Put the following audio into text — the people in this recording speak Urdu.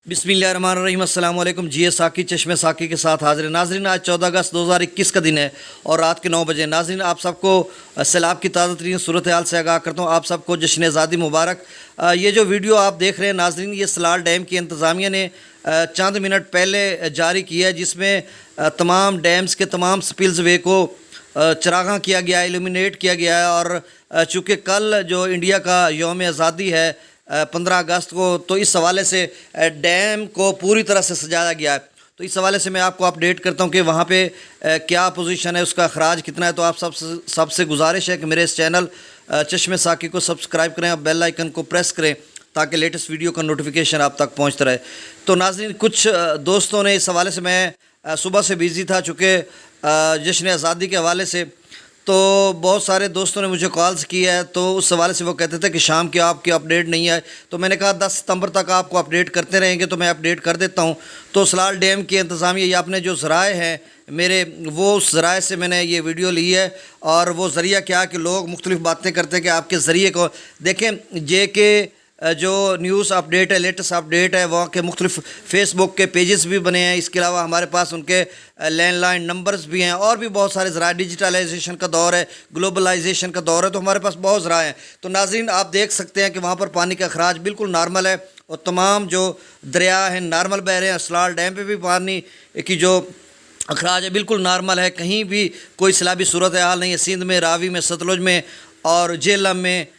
بسم اللہ الرحمن الرحیم۔ السلام علیکم۔ جی ساکی چشمے ساکی کے ساتھ حاضر ہیں۔ ناظرین آج 14 اگست 2021 کا دن ہے اور رات کے 9 بجے۔ ناظرین آپ سب کو سیلاب کی تازہ ترین صورتحال سے آگاہ کرتا ہوں۔ آپ سب کو جشن آزادی مبارک۔ یہ جو ویڈیو آپ دیکھ رہے ہیں ناظرین، یہ سلال ڈیم کی انتظامیہ نے چند منٹ پہلے جاری کی ہے، جس میں تمام ڈیمز کے تمام سپلز وے کو چراغاں کیا گیا ہے، illuminate کیا گیا ہے۔ اور چونکہ کل جو انڈیا کا یوم آزادی ہے 15 اگست کو، تو اس حوالے سے ڈیم کو پوری طرح سے سجایا گیا ہے۔ تو اس حوالے سے میں آپ کو اپڈیٹ کرتا ہوں کہ وہاں پہ کیا پوزیشن ہے، اس کا اخراج کتنا ہے۔ تو آپ سب سے گزارش ہے کہ میرے اس چینل چشمے ساکی کو سبسکرائب کریں اور بیل آئیکن کو پریس کریں تاکہ لیٹسٹ ویڈیو کا نوٹیفیکیشن آپ تک پہنچتا رہے۔ تو ناظرین کچھ دوستوں نے اس حوالے سے، میں صبح سے بیزی تھا چونکہ جشن آزادی کے حوالے سے، تو بہت سارے دوستوں نے مجھے کالز کی ہے، تو اس حوالے سے وہ کہتے تھے کہ شام کی آپ کی اپڈیٹ نہیں ہے۔ تو میں نے کہا 10 ستمبر تک آپ کو اپڈیٹ کرتے رہیں گے، تو میں اپڈیٹ کر دیتا ہوں۔ تو سلال ڈیم کی انتظامیہ یا اپنے جو ذرائع ہیں میرے، وہ اس ذرائع سے میں نے یہ ویڈیو لی ہے۔ اور وہ ذریعہ کیا کہ لوگ مختلف باتیں کرتے ہیں کہ آپ کے ذریعے کو دیکھیں۔ جے کے جو نیوز اپڈیٹ ہے، لیٹسٹ اپڈیٹ ہے، وہاں کے مختلف فیس بک کے پیجز بھی بنے ہیں۔ اس کے علاوہ ہمارے پاس ان کے لینڈ لائن نمبرز بھی ہیں، اور بھی بہت سارے ذرائع۔ ڈیجیٹلائزیشن کا دور ہے، گلوبلائزیشن کا دور ہے، تو ہمارے پاس بہت ذرائع ہیں۔ تو ناظرین آپ دیکھ سکتے ہیں کہ وہاں پر پانی کا اخراج بالکل نارمل ہے، اور تمام جو دریا ہیں نارمل بہہ رہے ہیں۔ سلال ڈیم پہ بھی پانی کی جو اخراج ہے بالکل نارمل ہے، کہیں بھی کوئی سیلابی صورتحال نہیں ہے۔ سندھ میں، راوی میں، ستلج میں اور جہلم میں